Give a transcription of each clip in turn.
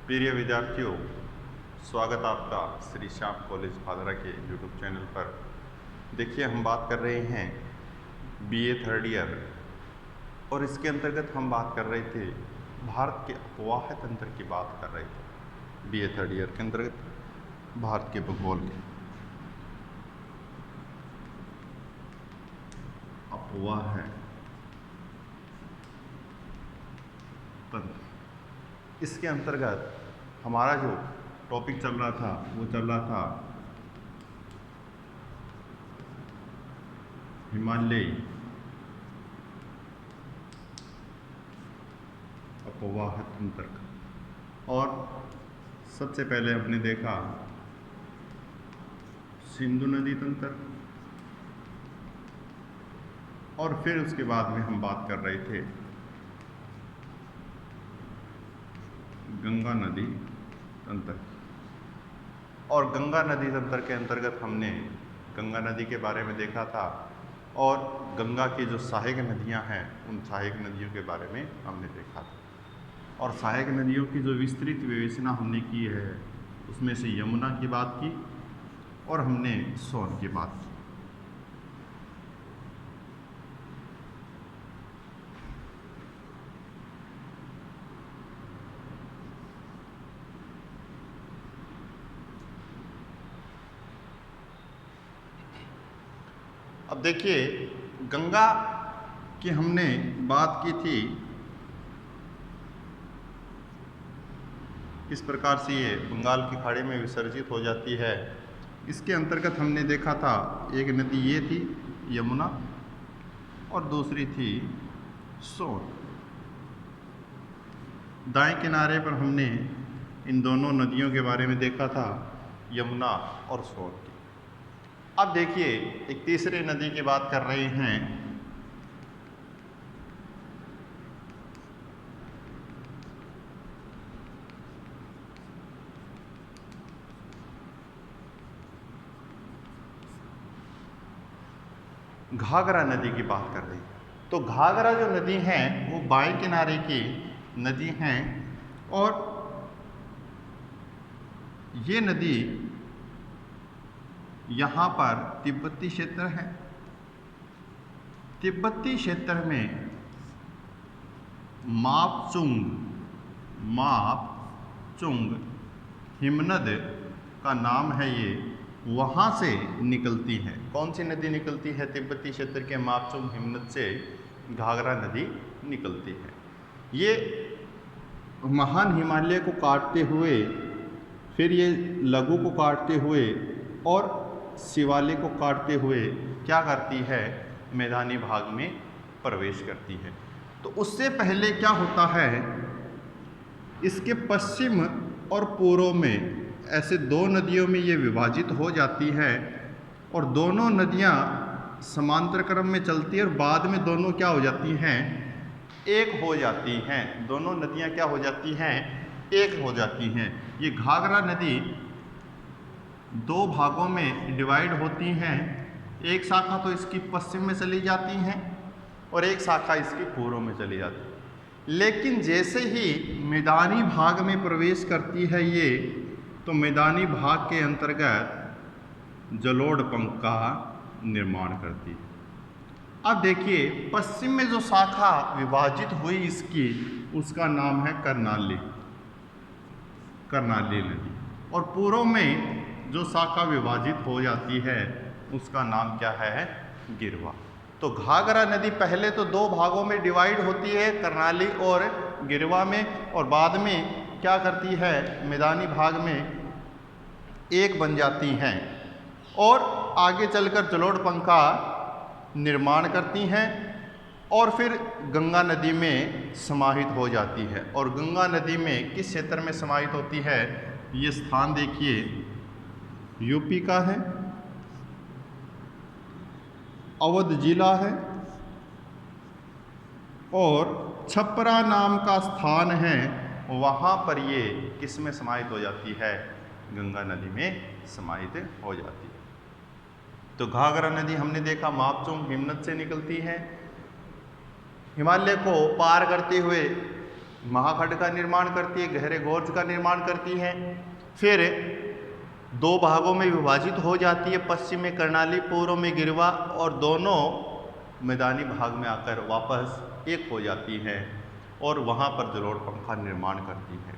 प्रिय विद्यार्थियों, स्वागत आपका श्री श्याम कॉलेज भादरा के यूट्यूब चैनल पर। देखिए, हम बात कर रहे हैं बीए थर्ड ईयर और इसके अंतर्गत हम बात कर रहे थे भारत के अपवाह तंत्र की बात कर रहे थे। बीए थर्ड ईयर के अंतर्गत भारत के भूगोल के अपवाह तंत्र, इसके अंतर्गत हमारा जो टॉपिक चल रहा था वो चल रहा था हिमालय अपवाह तंत्र का। और सबसे पहले हमने देखा सिंधु नदी तंत्र और फिर उसके बाद में हम बात कर रहे थे गंगा नदी तंत्र। और गंगा नदी तंत्र के अंतर्गत हमने गंगा नदी के बारे में देखा था और गंगा की जो सहायक नदियां हैं उन सहायक नदियों के बारे में हमने देखा था। और सहायक नदियों की जो विस्तृत विवेचना हमने की है उसमें से यमुना की बात की और हमने सोन की बात की। अब देखिए, गंगा की हमने बात की थी किस प्रकार से ये बंगाल की खाड़ी में विसर्जित हो जाती है। इसके अंतर्गत हमने देखा था एक नदी ये थी यमुना और दूसरी थी सोन। दाएं किनारे पर हमने इन दोनों नदियों के बारे में देखा था, यमुना और सोन की। अब देखिए, एक तीसरे नदी की बात कर रहे हैं, घाघरा नदी की बात कर रहे हैं। तो घाघरा जो नदी है वो बाएं किनारे की नदी है और ये नदी यहाँ पर तिब्बती क्षेत्र है। तिब्बती क्षेत्र में मापचुंग हिमनद का नाम है, ये वहाँ से निकलती है। कौन सी नदी निकलती है? तिब्बती क्षेत्र के मापचुंग हिमनद से घाघरा नदी निकलती है। ये महान हिमालय को काटते हुए, फिर ये लघु को काटते हुए और शिवालिक को काटते हुए क्या करती है? मैदानी भाग में प्रवेश करती है। तो उससे पहले क्या होता है, इसके पश्चिम और पूर्व में ऐसे दो नदियों में ये विभाजित हो जाती है और दोनों नदियाँ समांतर क्रम में चलती है और बाद में दोनों क्या हो जाती हैं? एक हो जाती हैं। दोनों नदियाँ क्या हो जाती हैं? एक हो जाती हैं। ये घाघरा नदी दो भागों में डिवाइड होती हैं। एक शाखा तो इसकी पश्चिम में चली जाती हैं और एक शाखा इसकी पूर्व में चली जाती है। लेकिन जैसे ही मैदानी भाग में प्रवेश करती है ये, तो मैदानी भाग के अंतर्गत जलोढ़ पंख का निर्माण करती है। अब देखिए, पश्चिम में जो शाखा विभाजित हुई इसकी, उसका नाम है कर्णाली नदी, और पूर्व में जो शाखा विभाजित हो जाती है उसका नाम क्या है? गिरवा। तो घाघरा नदी पहले तो दो भागों में डिवाइड होती है, कर्णाली और गिरवा में, और बाद में क्या करती है? मैदानी भाग में एक बन जाती हैं और आगे चलकर जलोढ़ पंख का निर्माण करती हैं और फिर गंगा नदी में समाहित हो जाती है। और गंगा नदी में किस क्षेत्र में समाहित होती है? ये स्थान देखिए, यूपी का है, अवध जिला है और छपरा नाम का स्थान है, वहाँ पर ये किस में समाहित हो जाती है? गंगा नदी में समाहित हो जाती है। तो घाघरा नदी हमने देखा मापचुंग हिमनद से निकलती है, हिमालय को पार करते हुए महाखंड का निर्माण करती है, गहरे गोर्ज का निर्माण करती है, फिर दो भागों में विभाजित हो जाती है, पश्चिम में कर्णाली, पूर्व में गिरवा, और दोनों मैदानी भाग में आकर वापस एक हो जाती है और वहाँ पर जलोढ़ पंखा निर्माण करती है।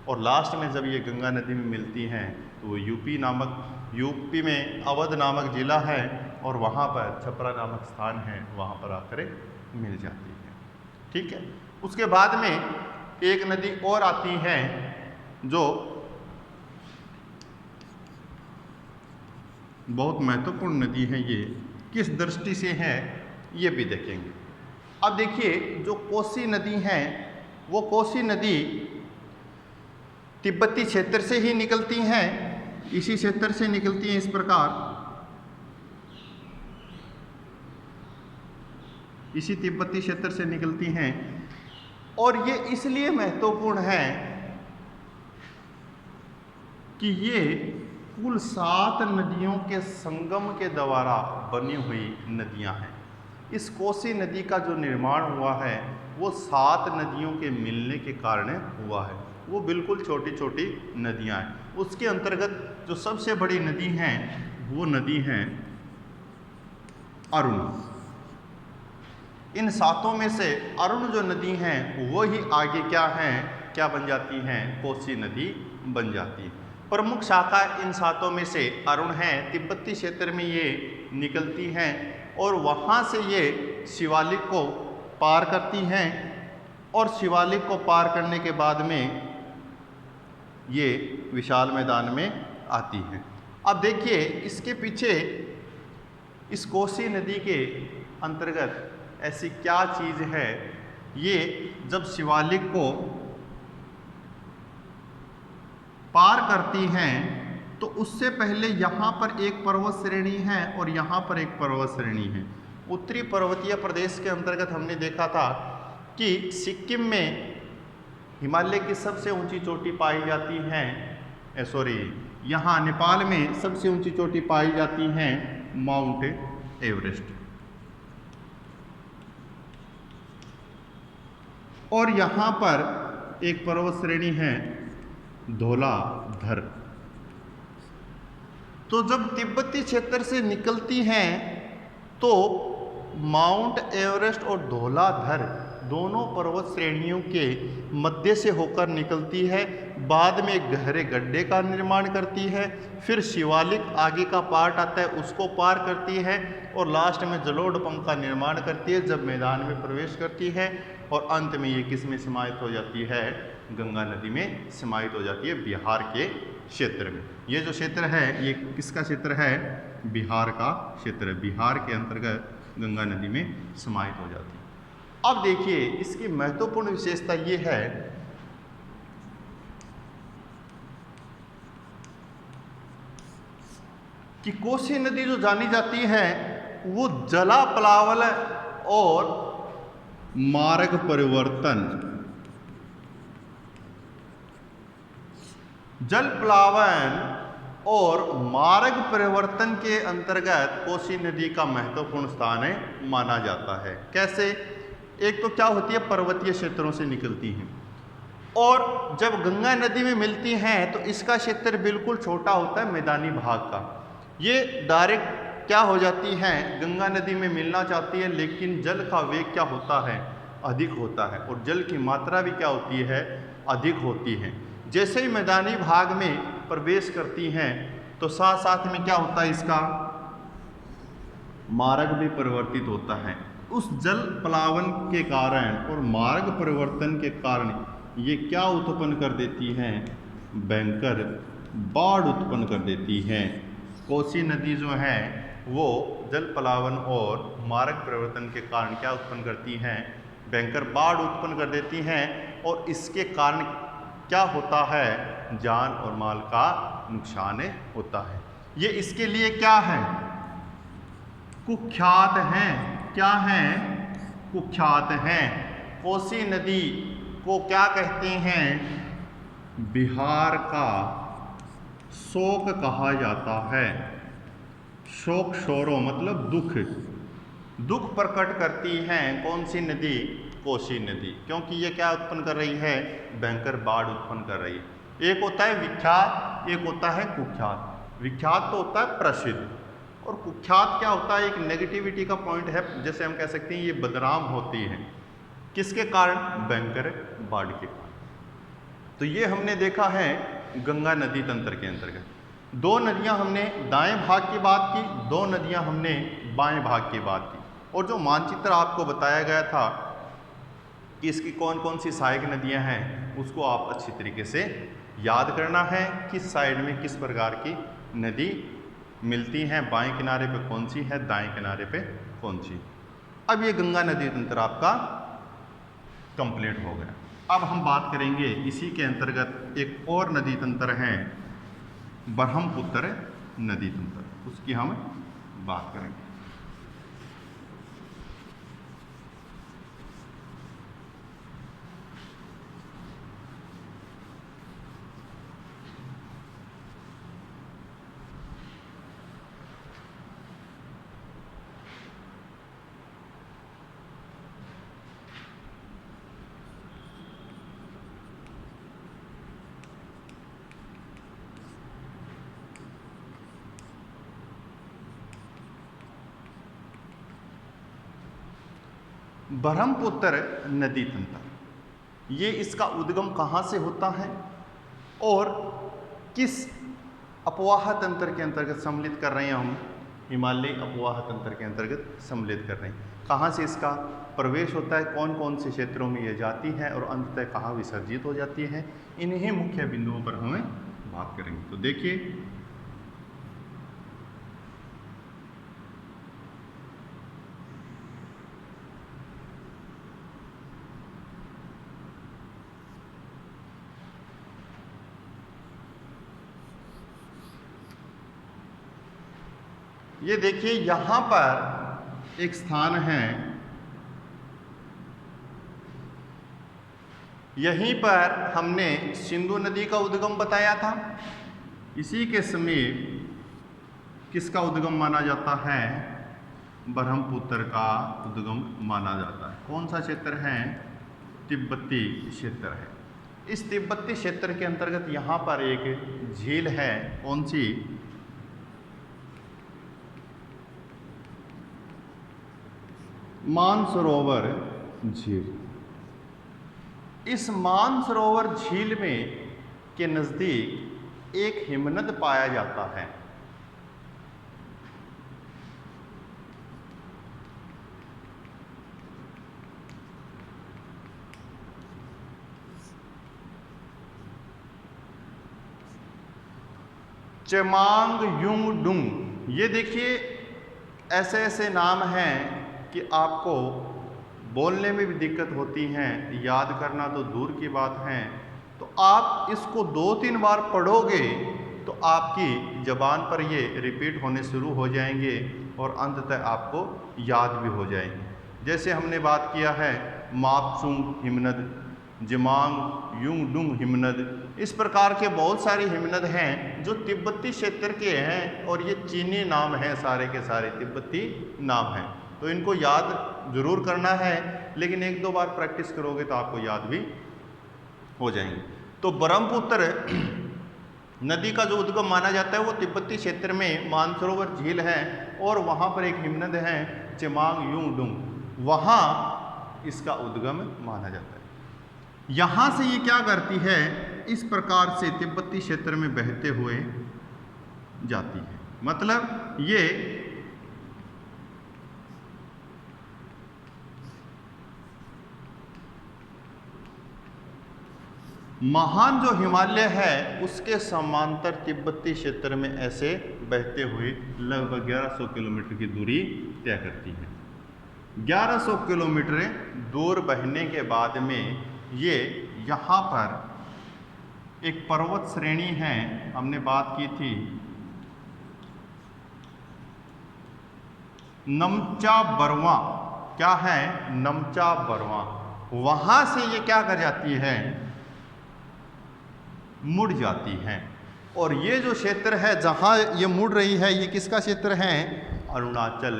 और लास्ट में जब ये गंगा नदी में मिलती हैं तो वो यूपी में अवध नामक जिला है और वहाँ पर छपरा नामक स्थान है, वहाँ पर आकर मिल जाती है। ठीक है। उसके बाद में एक नदी और आती है जो बहुत महत्वपूर्ण नदी है, ये किस दृष्टि से है ये भी देखेंगे। अब देखिए जो कोसी नदी है वो कोसी नदी तिब्बती क्षेत्र से ही निकलती हैं, इसी क्षेत्र से निकलती हैं, इस प्रकार इसी तिब्बती क्षेत्र से निकलती हैं। और ये इसलिए महत्वपूर्ण है कि ये कुल 7 नदियों के संगम के द्वारा बनी हुई नदियां हैं। इस कोसी नदी का जो निर्माण हुआ है वो 7 नदियों के मिलने के कारण हुआ है। वो बिल्कुल छोटी छोटी नदियां हैं। उसके अंतर्गत जो सबसे बड़ी नदी है वो नदी है अरुण। इन 7 में से अरुण जो नदी हैं वो ही आगे क्या बन जाती हैं, कोसी नदी बन जाती है। प्रमुख शाखा इन 7 में से अरुण है, तिब्बती क्षेत्र में ये निकलती हैं और वहाँ से ये शिवालिक को पार करती हैं और शिवालिक को पार करने के बाद में ये विशाल मैदान में आती हैं। अब देखिए इसके पीछे इस कोसी नदी के अंतर्गत ऐसी क्या चीज़ है, ये जब शिवालिक को पार करती हैं तो उससे पहले यहाँ पर एक पर्वत श्रेणी है और यहाँ पर एक पर्वत श्रेणी है। उत्तरी पर्वतीय प्रदेश के अंतर्गत हमने देखा था कि सिक्किम में हिमालय की सबसे ऊंची चोटी पाई जाती है, यहाँ नेपाल में सबसे ऊंची चोटी पाई जाती है माउंट एवरेस्ट। और यहाँ पर एक पर्वत श्रेणी है धौलाधर। तो जब तिब्बती क्षेत्र से निकलती हैं तो माउंट एवरेस्ट और धौलाधर दोनों पर्वत श्रेणियों के मध्य से होकर निकलती है, बाद में गहरे गड्ढे का निर्माण करती है, फिर शिवालिक आगे का पार्ट आता है उसको पार करती है और लास्ट में जलोढ़ पंख का निर्माण करती है जब मैदान में प्रवेश करती है और अंत में ये किस में समाहित हो जाती है, गंगा नदी में समाहित हो जाती है, बिहार के क्षेत्र में। ये जो क्षेत्र है ये किसका क्षेत्र है, बिहार का क्षेत्र है। बिहार के अंतर्गत गंगा नदी में समाहित हो जाती है। अब देखिए इसकी महत्वपूर्ण विशेषता ये है कि कोसी नदी जो जानी जाती है वो जलाप्लावल और मार्ग परिवर्तन, जल प्लावन और मार्ग परिवर्तन के अंतर्गत कोसी नदी का महत्वपूर्ण स्थान है माना जाता है। कैसे? एक तो क्या होती है, पर्वतीय क्षेत्रों से निकलती हैं और जब गंगा नदी में मिलती हैं तो इसका क्षेत्र बिल्कुल छोटा होता है, मैदानी भाग का। ये डायरेक्ट क्या हो जाती हैं, गंगा नदी में मिलना चाहती है, लेकिन जल का वेग क्या होता है, अधिक होता है और जल की मात्रा भी क्या होती है, अधिक होती है। जैसे ही मैदानी भाग में प्रवेश करती हैं तो साथ साथ में क्या होता है, इसका मार्ग भी परिवर्तित होता है। उस जल प्लावन के कारण और मार्ग परिवर्तन के कारण ये क्या उत्पन्न कर देती हैं, भयंकर बाढ़ उत्पन्न कर देती हैं। कोसी नदी जो है वो जल प्लावन और मार्ग परिवर्तन के कारण क्या उत्पन्न करती हैं, भयंकर बाढ़ उत्पन्न कर देती हैं और इसके कारण क्या होता है, जान और माल का नुकसान होता है। ये इसके लिए क्या है, कुख्यात हैं। क्या हैं, कुख्यात हैं। कोसी नदी को क्या कहते हैं, बिहार का शोक कहा जाता है। शोक शोरो मतलब दुख, दुख प्रकट करती हैं कौन सी नदी, कोसी नदी, क्योंकि ये क्या उत्पन्न कर रही है, भयंकर बाढ़ उत्पन्न कर रही है। एक होता है विख्यात, एक होता है कुख्यात। विख्यात तो होता है प्रसिद्ध, और कुख्यात क्या होता है, एक नेगेटिविटी का पॉइंट है, जैसे हम कह सकते हैं ये बदनाम होती है, किसके कारण, भयंकर बाढ़ के कारण। तो ये हमने देखा है गंगा नदी तंत्र के अंतर्गत। दो नदियां हमने दाएं भाग की बात की, दो नदियां हमने बाएं भाग की बात की, और जो मानचित्र आपको बताया गया था कि इसकी कौन कौन सी सहायक नदियां हैं, उसको आप अच्छी तरीके से याद करना है, किस साइड में किस प्रकार की नदी मिलती हैं, बाएं किनारे पे कौन सी है, दाएं किनारे पे कौन सी। अब ये गंगा नदी तंत्र आपका कंप्लीट हो गया। अब हम बात करेंगे इसी के अंतर्गत एक और नदी तंत्र है, ब्रह्मपुत्र नदी तंत्र, उसकी हम बात करेंगे। ब्रह्मपुत्र नदी तंत्र, ये इसका उद्गम कहाँ से होता है और किस अपवाह तंत्र के अंतर्गत सम्मिलित कर रहे हैं हम, हिमालयी अपवाह तंत्र के अंतर्गत सम्मिलित कर रहे हैं। कहाँ से इसका प्रवेश होता है, कौन कौन से क्षेत्रों में ये जाती है और अंततः कहाँ विसर्जित हो जाती है, इन्हीं मुख्य बिंदुओं पर हमें बात करेंगे। तो देखिए, ये देखिए यहाँ पर एक स्थान है, यहीं पर हमने सिंधु नदी का उद्गम बताया था। इसी के समीप किसका उद्गम माना जाता है, ब्रह्मपुत्र का उद्गम माना जाता है। कौन सा क्षेत्र है, तिब्बती क्षेत्र है। इस तिब्बती क्षेत्र के अंतर्गत यहाँ पर एक झील है, कौन सी, मानसरोवर झील। इस मानसरोवर झील में के नज़दीक एक हिमनद पाया जाता है। चेमांगयुंगडुंग। ये देखिए ऐसे ऐसे नाम हैं कि आपको बोलने में भी दिक्कत होती हैं, याद करना तो दूर की बात है। तो आप इसको 2-3 बार पढ़ोगे तो आपकी ज़बान पर ये रिपीट होने शुरू हो जाएंगे और अंततः आपको याद भी हो जाएंगे। जैसे हमने बात किया है मापचुंग हिमनद, जमांगयुंगडुंग हिमनद, इस प्रकार के बहुत सारे हिमनद हैं जो तिब्बती क्षेत्र के हैं, और ये चीनी नाम हैं, सारे के सारे तिब्बती नाम हैं। तो इनको याद जरूर करना है, लेकिन 1-2 बार प्रैक्टिस करोगे तो आपको याद भी हो जाएंगे। तो ब्रह्मपुत्र नदी का जो उद्गम माना जाता है वो तिब्बती क्षेत्र में मानसरोवर झील है, और वहाँ पर एक हिमनद है चेमांगयुंगडुंग, वहाँ इसका उद्गम माना जाता है। यहाँ से ये क्या करती है, इस प्रकार से तिब्बती क्षेत्र में बहते हुए जाती है। मतलब ये महान जो हिमालय है उसके समांतर तिब्बती क्षेत्र में ऐसे बहते हुए लगभग 1100 किलोमीटर की दूरी तय करती है। 1100 किलोमीटर दूर बहने के बाद में ये यहाँ पर एक पर्वत श्रेणी है, हमने बात की थी नमचा बरवा, क्या है, नमचा बरवा। वहाँ से ये क्या कर जाती है, मुड़ जाती हैं। और ये जो क्षेत्र है जहाँ ये मुड़ रही है, ये किसका क्षेत्र है, अरुणाचल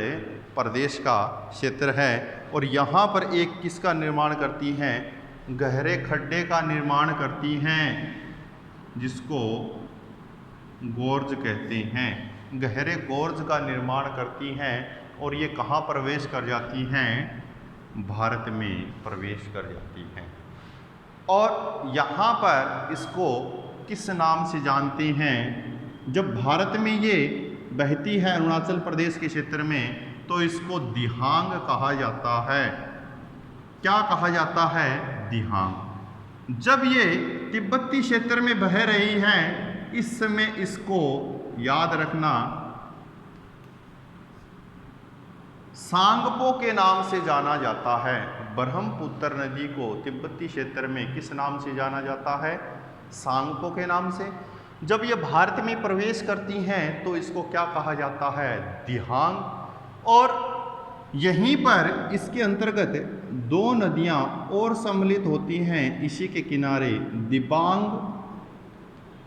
प्रदेश का क्षेत्र है। और यहाँ पर एक किसका निर्माण करती हैं, गहरे खड्डे का निर्माण करती हैं, जिसको गोर्ज कहते हैं। गहरे गोर्ज का निर्माण करती हैं और ये कहाँ प्रवेश कर जाती हैं, भारत में प्रवेश कर जाती हैं। और यहाँ पर इसको किस नाम से जानते हैं, जब भारत में ये बहती है अरुणाचल प्रदेश के क्षेत्र में, तो इसको दिहांग कहा जाता है। क्या कहा जाता है, दिहांग। जब ये तिब्बती क्षेत्र में बह रही हैं, इस समय इसको याद रखना सांगपो के नाम से जाना जाता है। ब्रह्मपुत्र नदी को तिब्बती क्षेत्र में किस नाम से जाना जाता है, सांगपो के नाम से। जब ये भारत में प्रवेश करती हैं तो इसको क्या कहा जाता है, दिहांग। और यहीं पर इसके अंतर्गत दो नदियां और सम्मिलित होती हैं इसी के किनारे, दिबांग,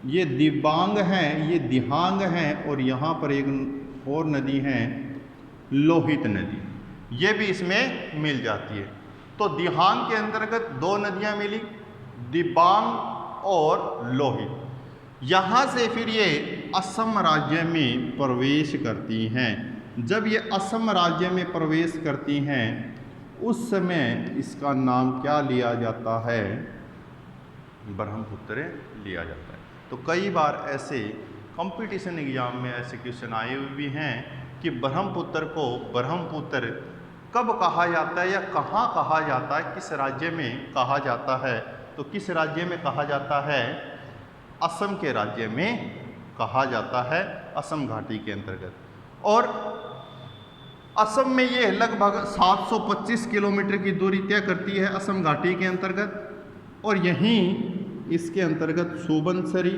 ये दिबांग है, ये दिहांग है। और यहाँ पर एक और नदी है, लोहित नदी, ये भी इसमें मिल जाती है। तो दिहांग के अंतर्गत दो नदियां मिली, दिबांग और लोहित। यहाँ से फिर ये असम राज्य में प्रवेश करती हैं। जब ये असम राज्य में प्रवेश करती हैं उस समय इसका नाम क्या लिया जाता है, ब्रह्मपुत्र लिया जाता है। तो कई बार ऐसे कंपटीशन एग्जाम में ऐसे क्वेश्चन आए हुए भी हैं कि ब्रह्मपुत्र को ब्रह्मपुत्र कब कहा जाता है या कहाँ कहा जाता है, किस राज्य में कहा जाता है। तो किस राज्य में कहा जाता है, असम के राज्य में कहा जाता है, असम घाटी के अंतर्गत। और असम में ये लगभग 725 किलोमीटर की दूरी तय करती है असम घाटी के अंतर्गत। और यहीं इसके अंतर्गत सुबनसरी,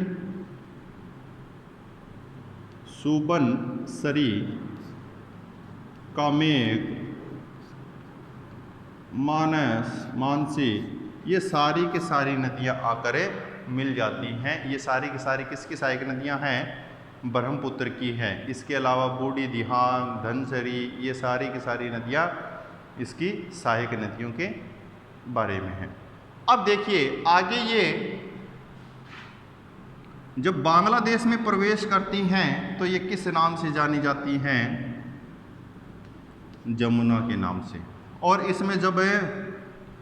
कामेंग, मानसी, ये सारी की सारी नदियाँ आकर मिल जाती हैं। ये सारी की सारी किसकी सहायक नदियाँ हैं, ब्रह्मपुत्र की हैं। इसके अलावा बूढ़ी, दिहांग, धनसरी, ये सारी की सारी नदियाँ इसकी सहायक नदियों के बारे में हैं। अब देखिए आगे, ये जब बांग्लादेश में प्रवेश करती हैं तो ये किस नाम से जानी जाती हैं, जमुना के नाम से। और इसमें जब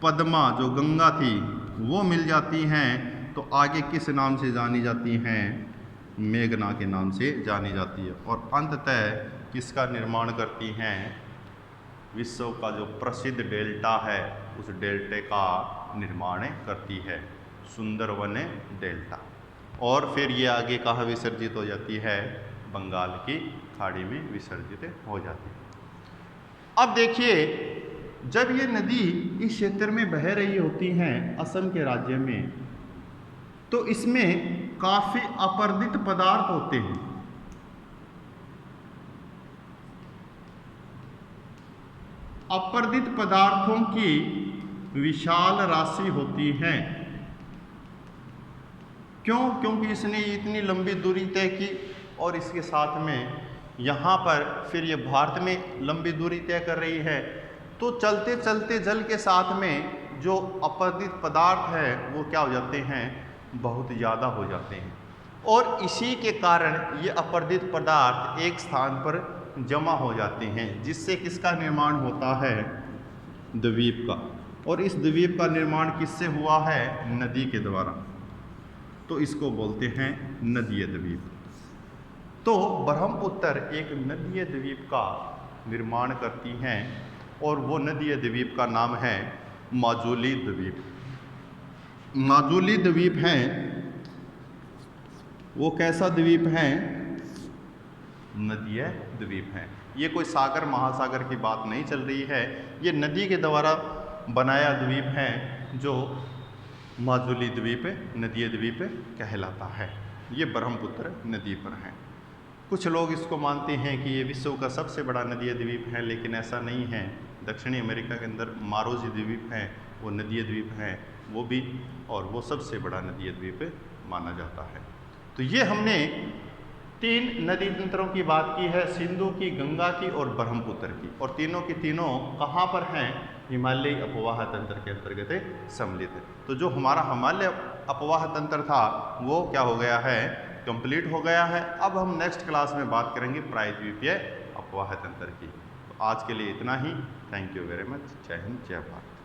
पद्मा जो गंगा थी वो मिल जाती हैं तो आगे किस नाम से जानी जाती हैं, मेघना के नाम से जानी जाती है। और अंततः किसका निर्माण करती हैं, विश्व का जो प्रसिद्ध डेल्टा है उस डेल्टे का निर्माण करती है, सुंदरवन डेल्टा। और फिर ये आगे कहाँ विसर्जित हो जाती है, बंगाल की खाड़ी में विसर्जित हो जाती है। अब देखिए जब ये नदी इस क्षेत्र में बह रही होती हैं असम के राज्य में, तो इसमें काफ़ी अपरदित पदार्थ होते हैं। अपरदित पदार्थों की विशाल राशि होती है। क्यों? क्योंकि इसने इतनी लंबी दूरी तय की और इसके साथ में यहाँ पर फिर ये भारत में लंबी दूरी तय कर रही है। तो चलते चलते जल के साथ में जो अपरदित पदार्थ है वो क्या हो जाते हैं, बहुत ज़्यादा हो जाते हैं। और इसी के कारण ये अपरदित पदार्थ एक स्थान पर जमा हो जाते हैं, जिससे किसका निर्माण होता है, द्वीप का। और इस द्वीप का निर्माण किससे हुआ है, नदी के द्वारा। तो इसको बोलते हैं नदीय द्वीप। तो ब्रह्मपुत्र एक नदीय द्वीप का निर्माण करती हैं और वो नदीय द्वीप का नाम है माजुली द्वीप। माजुली द्वीप है वो कैसा द्वीप है, नदीय द्वीप है। ये कोई सागर महासागर की बात नहीं चल रही है, ये नदी के द्वारा बनाया द्वीप है जो माजुली द्वीप, नदीय द्वीप कहलाता है। ये ब्रह्मपुत्र नदी पर है। कुछ लोग इसको मानते हैं कि ये विश्व का सबसे बड़ा नदीय द्वीप है, लेकिन ऐसा नहीं है। दक्षिणी अमेरिका के अंदर मारोजी द्वीप है, वो नदीय द्वीप है वो भी, और वो सबसे बड़ा नदीय द्वीप माना जाता है। तो ये हमने तीन नदी तंत्रों की बात की है, सिंधु की, गंगा की और ब्रह्मपुत्र की, और तीनों की तीनों कहाँ पर हैं? हिमालयी अपवाह तंत्र के अंतर्गत सम्मिलित है। तो जो हमारा हिमालय अपवाह तंत्र था वो क्या हो गया है? कंप्लीट हो गया है। अब हम नेक्स्ट क्लास में बात करेंगे प्रायद्वीपीय अपवाह तंत्र की। तो आज के लिए इतना ही। Thank you very much. जय हिंद, जय भारत।